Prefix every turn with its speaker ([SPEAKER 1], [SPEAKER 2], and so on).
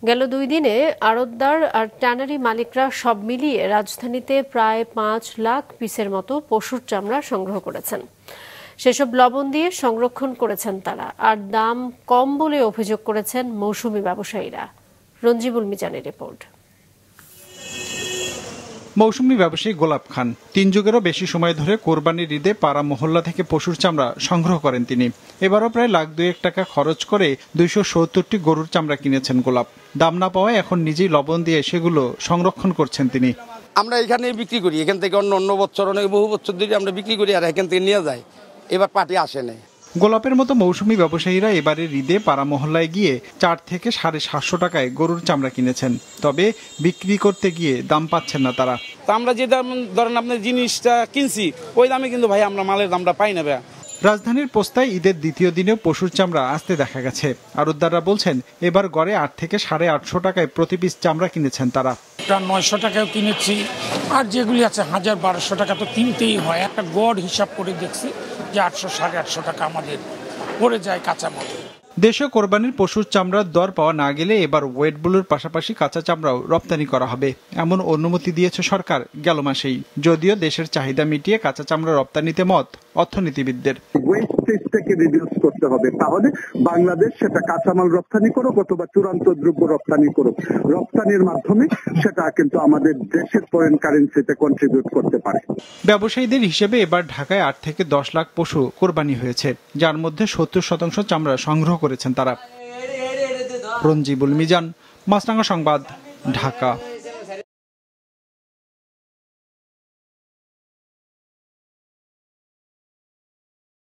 [SPEAKER 1] গেল 2 দিনে আড়তদার আর ট্যানারি মালিকরা সব মিলিয়ে রাজধানীতে প্রায় 5 লাখ পিসের মতো পশুর চামড়া সংগ্রহ করেছেন। সেসব লবণ দিয়ে সংরক্ষণ করেছেন তারা, আর দাম কম বলে অভিযোগ করেছেন মৌসুমি ব্যবসায়ীরা। রঞ্জিবুল মিজানের রিপোর্ট।
[SPEAKER 2] মৌসুমি ব্যবসায়ী গোলাপ খান 3 যুগেরও বেশি সময় ধরে কোরবানির ঈদে পাড়া মহল্লা থেকে পশুর চামড়া সংগ্রহ করেন তিনি। এবারও প্রায় $1,02,000 খরচ করে 270টি গরুর চামড়া কিনেছেন গোলাপ। দাম না পাওয়ায় এখন নিজেই লবণ দিয়ে সেগুলো সংরক্ষণ করছেন তিনি।
[SPEAKER 3] আমরা এখানে বিক্রি করি, এখান থেকে অন্য বছর অনেক বহু বছর ধরে আমরা বিক্রি করি আর এখান থেকে নিয়ে যাই। এবার পার্টি আসে না।
[SPEAKER 2] গোলাপের মতো মৌসুমি ব্যবসায়ীরা এবারের ঈদে পাড়া মহল্লায় গিয়ে 4 থেকে 750 টাকায় গরুর চামড়া কিনেছেন। তবে বিক্রি করতে গিয়ে দাম পাচ্ছেন না তারা।
[SPEAKER 4] আমরা যে দাম ধরেন আপনার জিনিসটা কিনছি ওই দামে কিন্তু ভাই আমরা মালের দামটা পাই না।
[SPEAKER 2] রাজধানীর পোস্তায় ঈদের দ্বিতীয় দিনেও পশুর চামড়া আসতে দেখা গেছে। আড়তদাররা বলছেন এবার গড়ে 8 থেকে 850 টাকায় প্রতি পিস চামড়া কিনেছেন তারা।
[SPEAKER 5] 900 টাকাও কিনেছি, আর যেগুলি আছে 1000-1200 টাকা তো কিনতেই হয়। একটা গড় হিসাব করে দেখছি যে 800-850 টাকা আমাদের পড়ে যায় কাঁচামাল।
[SPEAKER 2] দেশে কোরবানির পশুর চামড়ার দর পাওয়া না গেলে এবার ওয়েটগুলোর পাশাপাশি কাঁচা চামড়াও রপ্তানি করা হবে, এমন অনুমতি দিয়েছে সরকার গেল মাসেই। যদিও দেশের চাহিদা মিটিয়ে কাঁচা চামড়া রপ্তানিতে মত অর্থনীতিবিদদের।
[SPEAKER 6] ওয়েস্টেজটাকে রিডিউস করতে হবে, তাহলে বাংলাদেশ সেটা কাঁচামাল রপ্তানি করুক অথবা চূড়ান্ত দ্রব্য রপ্তানি করুক, রপ্তানির মাধ্যমে সেটা কিন্তু আমাদের দেশের ফরেন কারেন্সিতে কন্ট্রিবিউট করতে পারে।
[SPEAKER 2] ব্যবসায়ীদের হিসেবে এবার ঢাকায় 8 থেকে 10 লাখ পশু কোরবানি হয়েছে, যার মধ্যে 70% চামড়া সংগ্রহ করেছেন তারা। রঞ্জিবুল মিজান, মাছরাঙা সংবাদ, ঢাকা।